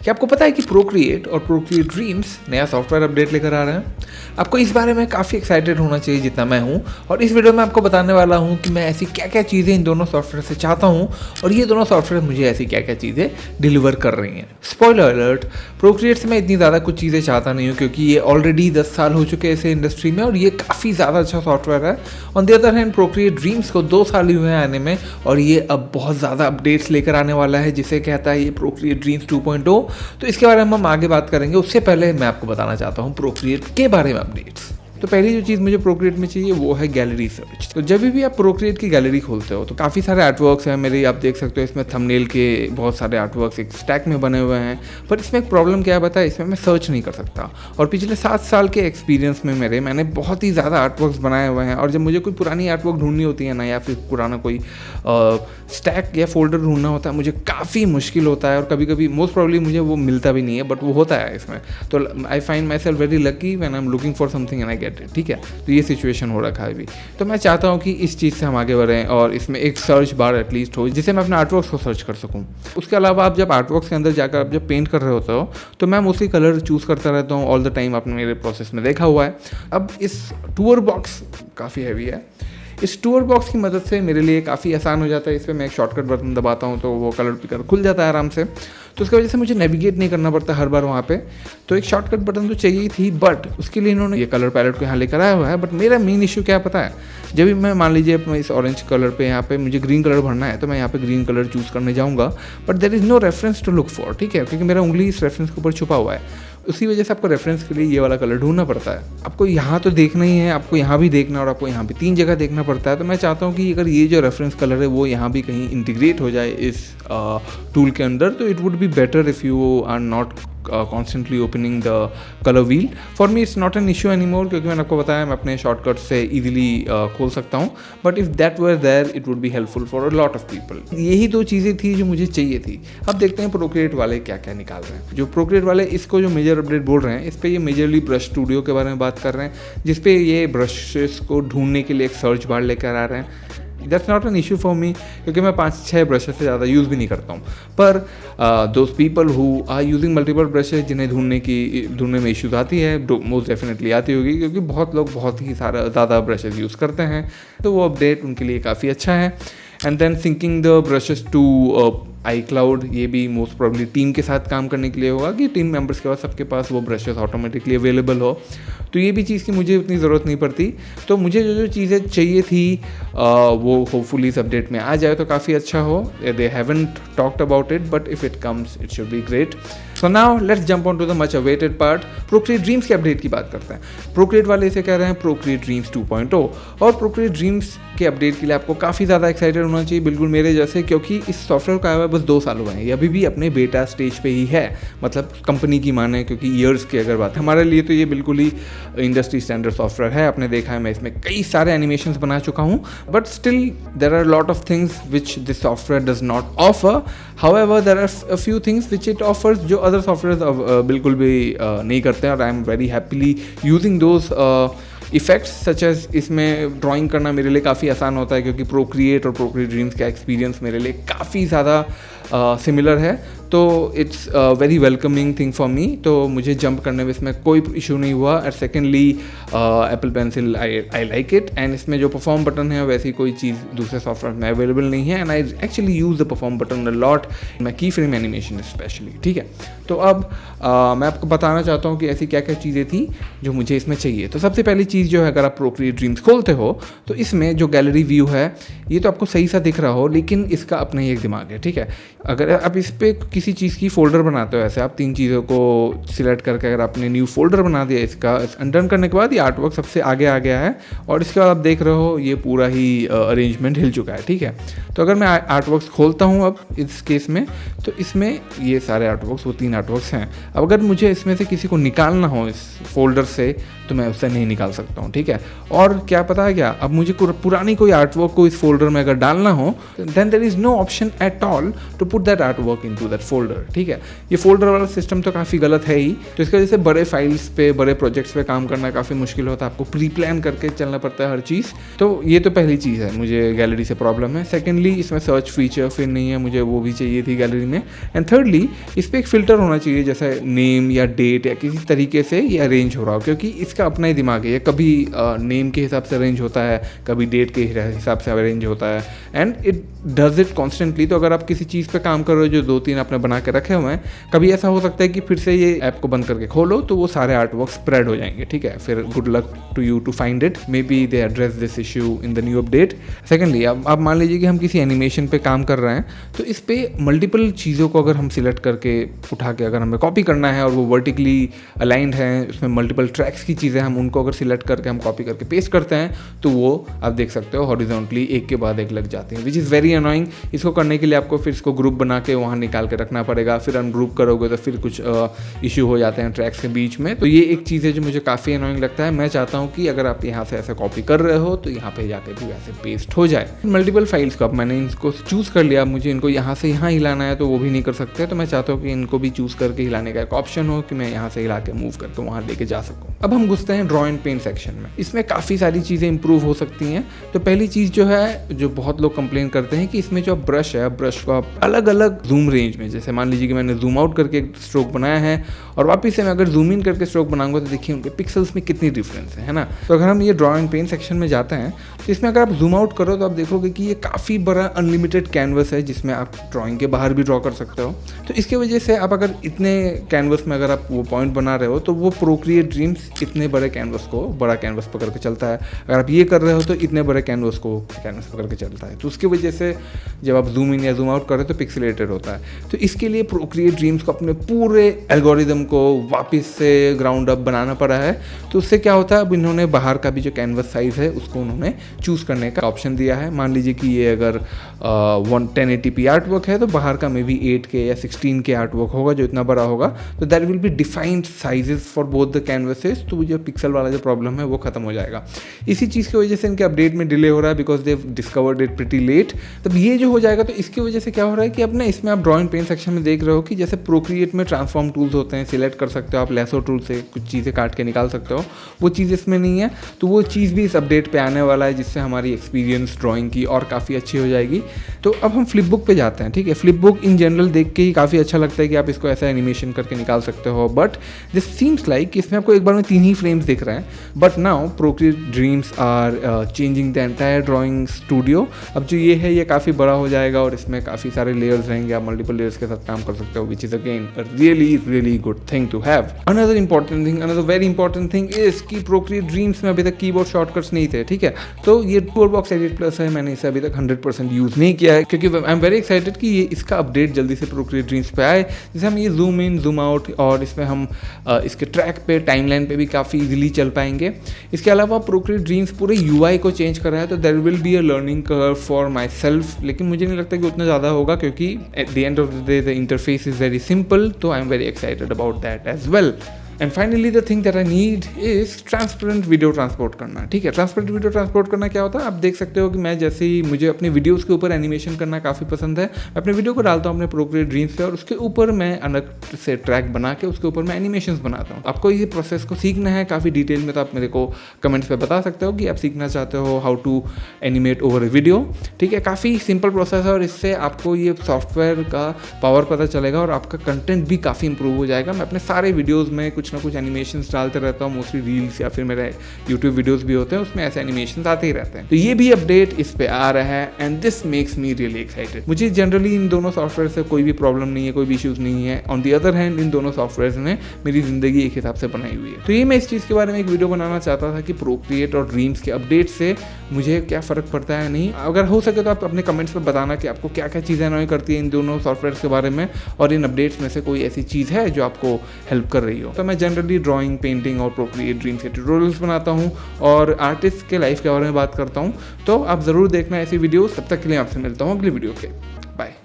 कि आपको पता है कि प्रोक्रिएट और प्रोक्रिएट ड्रीम्स नया सॉफ्टवेयर अपडेट लेकर आ रहे हैं। आपको इस बारे में काफ़ी एक्साइटेड होना चाहिए जितना मैं हूँ, और इस वीडियो में आपको बताने वाला हूँ कि मैं ऐसी क्या क्या चीज़ें इन दोनों सॉफ्टवेयर से चाहता हूँ और ये दोनों सॉफ्टवेयर मुझे ऐसी क्या क्या चीज़ें डिलीवर कर रही हैं। स्पॉइलर अलर्ट, प्रोक्रिएट से मैं इतनी ज़्यादा कुछ चीज़ें चाहता नहीं हूँ क्योंकि ये ऑलरेडी 10 साल हो चुके हैं इस इंडस्ट्री में और ये काफ़ी ज़्यादा अच्छा सॉफ्टवेयर है। On the other hand Procreate dreams को 2 साल ही हुए हैं आने में और ये अब बहुत ज़्यादा अपडेट्स लेकर आने वाला है जिसे कहता है ये प्रोक्रिएट ड्रीम्स 2.0। तो इसके बारे में हम आगे बात करेंगे। उससे पहले मैं आपको बताना चाहता हूँ प्रोक्रिएट के बारे में अपडेट्स। तो पहली जो चीज़ मुझे प्रोक्रिएट में चाहिए वो है गैलरी सर्च। तो जब भी आप प्रोक्रिएट की गैलरी खोलते हो तो काफ़ी सारे आर्टवर्क्स हैं मेरे, आप देख सकते हो इसमें थंबनेल के बहुत सारे आर्टवर्क्स एक स्टैक में बने हुए हैं। पर इसमें एक प्रॉब्लम क्या है पता है, इसमें मैं सर्च नहीं कर सकता। और पिछले 7 साल के एक्सपीरियंस में मैंने बहुत ही ज़्यादा आर्टवर्क्स बनाए हुए हैं और जब मुझे कोई पुरानी आर्टवर्क ढूंढनी होती है ना, या फिर पुराना कोई स्टैक या फोल्डर ढूंढना होता है, मुझे काफ़ी मुश्किल होता है और कभी कभी मोस्ट प्रॉब्ली मुझे वो मिलता भी नहीं है, बट वो होता है इसमें। तो I find my self very lucky when I am looking for something and I get it. ठीक है, तो ये सिचुएशन हो रखा है अभी। तो मैं चाहता हूँ कि इस चीज़ से हम आगे बढ़ें और इसमें एक सर्च बार एटलीस्ट हो जिससे मैं अपने आर्टवर्क्स को सर्च कर सकूँ। उसके अलावा आप जब आर्टवर्क्स के अंदर जाकर आप जब पेंट कर रहे होते हो तो मैं मोस्टली कलर चूज़ करता रहता हूँ ऑल द टाइम, आपने मेरे प्रोसेस में देखा हुआ है। अब इस टूर बॉक्स काफ़ी हैवी है, इस टूर बॉक्स की मदद से मेरे लिए काफ़ी आसान हो जाता है। इस पर मैं एक शॉर्टकट बटन दबाता हूँ तो वो कलर पिकर खुल जाता है आराम से, तो उसकी वजह से मुझे नेविगेट नहीं करना पड़ता हर बार वहाँ पे। तो एक शॉर्टकट बटन तो चाहिए ही थी, बट उसके लिए इन्होंने ये कलर पैलेट को यहाँ लेकर आया हुआ है। बट मेरा मेन इशू क्या पता है, जब भी मैं मान लीजिए इस ऑरेंज कलर पे यहाँ पे मुझे ग्रीन कलर भरना है तो मैं यहाँ पे ग्रीन कलर चूज़ करने जाऊँगा, but there is no reference to look for. ठीक है, क्योंकि मेरा उंगली इस रेफरेंस के ऊपर छुपा हुआ है, उसी वजह से आपको रेफरेंस के लिए ये वाला कलर ढूंढना पड़ता है। आपको यहाँ तो देखना ही है, आपको यहाँ भी देखना और आपको यहाँ भी 3 जगह देखना पड़ता है। तो मैं चाहता हूँ कि अगर ये जो रेफरेंस कलर है वो यहाँ भी कहीं इंटीग्रेट हो जाए इस टूल के अंदर, तो it would be better if you are not constantly opening the color wheel. For me it's not an issue anymore क्योंकि मैंने आपको बताया मैं अपने शॉर्टकट से easily खोल सकता हूँ, but if that were there it would be helpful for a lot of people. यही 2 चीज़ें थी जो मुझे चाहिए थी। अब देखते हैं प्रोक्रिएट वाले क्या क्या निकाल रहे हैं। जो प्रोक्रिएट वाले इसको जो मेजर अपडेट बोल रहे हैं, इस पर ये मेजरली ब्रश स्टूडियो के बारे में बात कर रहे हैं, जिसपे ये ब्रशेस को ढूंढने के लिए एक सर्च बार लेकर आ रहे हैं। That's not an issue for me क्योंकि मैं 5-6 ब्रशेस से ज़्यादा यूज़ भी नहीं करता हूँ। पर those people who are using multiple brushes जिन्हें ढूंढने में इश्यूज आती है, मोस्ट डेफिनेटली आती होगी क्योंकि बहुत लोग बहुत ही ज़्यादा ब्रशेस यूज़ करते हैं, तो वो अपडेट उनके लिए काफ़ी अच्छा है। And then syncing the brushes to iCloud, ये भी मोस्ट प्रॉब्ली टीम के साथ काम करने के लिए होगा कि टीम मेंबर्स के पास सबके पास वो ब्रशेस ऑटोमेटिकली अवेलेबल हो। तो ये भी चीज़ की मुझे उतनी ज़रूरत नहीं पड़ती। तो मुझे जो चीज़ें चाहिए थी वो होपफुली इस अपडेट में आ जाए तो काफ़ी अच्छा हो। They haven't talked about it, but if it comes it should be great. So now let's jump on to the much awaited part. Procreate dreams के अपडेट की बात करते हैं। प्रोक्रिएट वाले इसे कह रहे हैं प्रोक्रिएट ड्रीम्स 2.0 और प्रोक्रिएट ड्रीम्स के अपडेट के लिए आपको काफ़ी ज़्यादा एक्साइटेड होना चाहिए, बिल्कुल मेरे जैसे, क्योंकि इस सॉफ्टवेयर का आया हुआ बस 2 साल हुए हैं, ये अभी भी अपने बेटा स्टेज पे ही है, मतलब कंपनी की माने, क्योंकि ईयर्स की अगर बात है हमारे लिए तो ये बिल्कुल ही इंडस्ट्री स्टैंडर्ड सॉफ्टवेयर है। आपने देखा है मैं इसमें कई सारे एनिमेशंस बना चुका हूँ, but still there are lot of things which this software does not offer. However there are a few things which it offers जो अदर सॉफ्टवेयर बिल्कुल भी नहीं करते हैं, और I am very happily using those effects such as. इसमें drawing करना मेरे लिए काफ़ी आसान होता है क्योंकि प्रोक्रिएट और प्रोक्रिएट ड्रीम्स का एक्सपीरियंस मेरे लिए काफ़ी ज़्यादा सिमिलर है, तो it's very welcoming thing for me. तो मुझे जंप करने में इसमें कोई इशू नहीं हुआ। And secondly Apple pencil I like it, and इसमें जो परफॉर्म बटन है वैसी कोई चीज़ दूसरे सॉफ्टवेयर में अवेलेबल नहीं है, and I actually use the perform button a lot मैं की फ्रेम एनिमेशन स्पेशली। ठीक है, तो अब मैं आपको बताना चाहता हूँ कि ऐसी क्या क्या चीज़ें थी जो मुझे इसमें चाहिए। तो सबसे पहली चीज़ जो है, अगर आप प्रोक्रिएट ड्रीम्स खोलते हो तो इसमें जो गैलरी व्यू है ये तो आपको सही सा दिख रहा हो, लेकिन इसका अपना ही एक दिमाग है। ठीक है, अगर आप इस पर किसी चीज़ की फोल्डर बनाते हो, ऐसे आप 3 चीज़ों को सिलेक्ट करके अगर आपने न्यू फोल्डर बना दिया, इसका अनडन करने के बाद ये आर्टवर्क सबसे आगे आ गया है और इसके बाद आप देख रहे हो ये पूरा ही अरेंजमेंट हिल चुका है। ठीक है, तो अगर मैं आर्टवर्क्स खोलता हूँ अब इस केस में, तो इसमें ये सारे आर्टवर्क्स, वो 3 आर्टवर्क्स हैं। अब अगर मुझे इसमें से किसी को निकालना हो इस फोल्डर से तो मैं उससे नहीं निकाल सकता हूँ। ठीक है, और क्या पता है क्या, अब मुझे पुरानी कोई आर्टवर्क को इस फोल्डर में अगर डालना हो, then there is no option at all to put that artwork into that folder, ठीक है। ये फोल्डर वाला सिस्टम तो काफ़ी गलत है ही, तो इसकी वजह से बड़े फाइल्स पे, बड़े प्रोजेक्ट्स पे काम करना काफ़ी मुश्किल होता है, आपको प्री प्लान करके चलना पड़ता है हर चीज़। तो ये तो पहली चीज़ है, मुझे गैलरी से प्रॉब्लम है। सेकेंडली, इसमें सर्च फीचर फिर नहीं है, मुझे वो भी चाहिए थी गैलरी में। एंड थर्डली, इस पर एक फ़िल्टर होना चाहिए, जैसे नेम या डेट या किसी तरीके से ये अरेंज हो रहा हो, क्योंकि इसका अपना ही दिमाग है। ये कभी नेम के हिसाब से अरेंज होता है, कभी डेट के हिसाब से अरेंज होता है, and it does it constantly. तो अगर आप किसी चीज़ पे काम कर रहे हो जो 2-3 आपने बना के रखे हुए हैं, कभी ऐसा हो सकता है कि फिर से ये ऐप को बंद करके खोलो तो वो सारे आर्ट वर्क स्प्रेड हो जाएंगे, ठीक है। फिर good luck to you to find it, may be they address this issue in the new update. Secondly, अब मान लीजिए कि हम किसी एनिमेशन पे काम कर रहे हैं, तो इस पर मल्टीपल चीज़ों को अगर हम सिलेक्ट करके उठा के अगर हमें कॉपी करना है और वो वर्टिकली अलाइंड है, उसमें मल्टीपल ट्रैक्स की चीज़ें, हम उनको अगर सिलेक्ट करके हम कॉपी करके पेस्ट करते हैं तो वो आप देख सकते हो हॉरिजॉन्टली एक के बाद एक लग जाती हैं, विच इज़ वेरी अनोइंग। इसको करने के लिए आपको फिर इसको ग्रुप बना के वहाँ निकाल के रखना पड़ेगा, फिर अनग्रुप करोगे तो फिर कुछ इशू हो जाते हैं ट्रैक्स के बीच में। तो ये एक चीज़ है जो मुझे काफ़ी अनोइंग लगता है। मैं चाहता हूँ कि अगर आप यहाँ से ऐसे कॉपी कर रहे हो तो यहाँ पे जाके भी वैसे पेस्ट हो जाए। मल्टीपल फाइल्स को अब मैंने इनको चूज़ कर लिया, मुझे इनको यहाँ से यहाँ हिलाना है तो वो भी नहीं कर सकते, तो मैं चाहता हूँ कि इनको भी चूज़ करके हिलाने का एक ऑप्शन हो कि मैं यहाँ से हिला के मूव करके वहाँ लेके जा सकूँ। अब हम घुसते हैं ड्रॉ एंड पेंट सेक्शन में। इसमें काफ़ी सारी चीज़ें इंप्रूव हो सकती हैं। तो पहली चीज़ जो है, जो बहुत लोग कंप्लेन करते हैं कि इसमें जो ब्रश है, ब्रश को आप अलग अलग जूम रेंज में, जैसे मान लीजिए कि मैंने जूम आउट करके एक स्ट्रोक बनाया है और वापस से मैं अगर जूम इन करके स्ट्रोक बनाऊंगा तो देखिए उनके पिक्सल्स में कितनी डिफरेंस है ना। तो अगर हम ये ड्रॉ एंड पेंट सेक्शन में जाते हैं तो इसमें अगर आप जूम आउट करो तो आप देखोगे कि ये काफ़ी बड़ा अनलिमिटेड कैनवस है जिसमें आप ड्राइंग के बाहर भी ड्रॉ कर सकते हो। तो इसकी वजह से आप अगर इतने कैनवस में अगर आप वो पॉइंट बना रहे हो तो वो प्रोक्रिएट ड्रीम्स इतने बड़े कैनवस को बड़ा कैनवस पकड़ के चलता है। अगर आप ये कर रहे हो तो इतने बड़े कैनवस को कैनवस पकड़ के चलता है। तो उसकी वजह से जब आप जूम इन या जूम आउट करें तो पिक्सेलेटेड होता है। तो इसके लिए प्रोक्रिएट ड्रीम्स को अपने पूरे एल्गोरिदम को वापस से ग्राउंड अप बनाना पड़ा है। तो उससे क्या होता है, अब इन्होंने बाहर का भी जो कैनवस साइज़ है उसको उन्होंने चूज़ करने का ऑप्शन दिया है। मान लीजिए कि ये अगर 1080p आर्ट वर्क है तो बाहर का मे बी 8K या 16K आर्ट वर्क होगा जो इतना बड़ा होगा। तो that will be defined sizes for both the canvases. तो जो पिक्सल वाला जो प्रॉब्लम है वो खत्म हो जाएगा। इसी चीज़ की वजह से इनके अपडेट में डिले हो रहा है, because they discovered it pretty late. तब ये जो हो जाएगा तो इसकी वजह से क्या हो रहा है कि अब ना इसमें आप ड्रॉइंग पेंट सेक्शन में देख रहे हो कि जैसे प्रोक्रिएट में ट्रांसफॉर्म टूल्स होते हैं, सिलेक्ट कर सकते हो आप लेसो टूल से कुछ चीज़ें काट के निकाल सकते हो, वो चीज़ इसमें नहीं है। तो वो चीज़ भी इस अपडेट पे आने वाला है जिससे हमारी एक्सपीरियंस ड्राइंग की और काफ़ी अच्छी हो जाएगी। तो अब हम फ्लिप बुक पे जाते हैं, ठीक है। फ्लिप बुक इन जनरल देख के ही काफ़ी अच्छा लगता है कि आप इसको ऐसा एनिमेशन करके निकाल सकते हो, बट दिस सीम्स लाइक कि इसमें आपको एक बार में 3 ही फ्रेम्स दिख रहे हैं। But now Procreate Dreams are changing the entire drawing studio. अब जो ये है ये काफ़ी बड़ा हो जाएगा और इसमें काफ़ी सारे लेयर्स रहेंगे, आप मल्टीपल लेयर्स के साथ काम कर सकते हो, which is again a really good thing to have. Another important thing, another very important thing is कि प्रोक्रिएट ड्रीम्स में अभी तक कीबोर्ड शॉर्टकट्स नहीं थे, ठीक है। तो ये टूलबॉक्स एडिट प्लस है, मैंने इसे अभी तक 100% यूज़ नहीं किया है क्योंकि आई एम वेरी एक्साइटेड कि ये इसका अपडेट जल्दी से प्रोक्रिएट ड्रीम्स पे आए, जिससे हम ये जूम इन जूम आउट और इसमें हम इसके ट्रैक पे टाइमलाइन पे भी काफ़ी इजीली चल पाएंगे। इसके अलावा प्रोक्रिएट ड्रीम्स पूरे UI को चेंज कर रहा है, तो there will be a learning curve for myself, लेकिन मुझे नहीं लगता कि उतना ज़्यादा होगा क्योंकि at the end of the day the interface is very simple. तो I am very excited about that as well. And finally the thing that I need is transparent video transport करना, ठीक है। ट्रांसपेरेंट वीडियो ट्रांसपोर्ट करना क्या होता है, आप देख सकते हो कि मैं जैसे ही मुझे अपने वीडियोस के ऊपर एनिमेशन करना काफ़ी पसंद है, मैं अपने वीडियो को डालता हूँ अपने प्रोक्रिएट ड्रीम्स पे और उसके ऊपर मैं अलग से ट्रैक बना के उसके ऊपर मैं एनिमेशंस बनाता हूँ। आपको ये प्रोसेस को सीखना है काफ़ी डिटेल में, तो आप मेरे को कमेंट्स पे बता सकते हो कि आप सीखना चाहते हो how to animate over a video, ठीक है। काफ़ी सिंपल प्रोसेस है और इससे आपको ये सॉफ्टवेयर का पावर पता चलेगा और आपका कंटेंट भी काफ़ी इंप्रूव हो जाएगा। मैं अपने सारे वीडियोज़ में कुछ ना कुछ एनिमेशन डालते रहता हूँ, मोस्टली रील्स या फिर मेरे यूट्यूब वीडियोस भी होते हैं, उसमें ऐसे एनिमेशन आते ही रहते हैं। तो ये भी अपडेट इस पे आ रहा है and this makes me really excited. मुझे जनरली इन दोनों सॉफ्टवेयर से कोई भी प्रॉब्लम नहीं है, कोई भी इश्यूज नहीं है। On the other hand in दोनों सॉफ्टवेयर ने मेरी जिंदगी एक हिसाब से बनाई हुई है। तो ये मैं इस चीज़ के बारे में एक वीडियो बनाना चाहता था कि प्रोक्रिएट और ड्रीम्स के अपडेट से मुझे क्या फ़र्क पड़ता है नहीं। अगर हो सके तो आप अपने कमेंट्स में बताना कि आपको क्या क्या चीज़ें अनॉय करती है इन दोनों सॉफ्टवेयर के बारे में, और इन अपडेट्स में से कोई ऐसी चीज़ है जो आपको हेल्प कर रही हो। तो मैं जनरली ड्राइंग, पेंटिंग और प्रोक्रिएट ड्रीम्स के ट्यूटोरियल्स बनाता हूँ और आर्टिस्ट के लाइफ के बारे में बात करता हूँ। तो आप ज़रूर देखना ऐसी वीडियोस। तब तक के लिए आपसे मिलता हूँ अगली वीडियो के। बाय।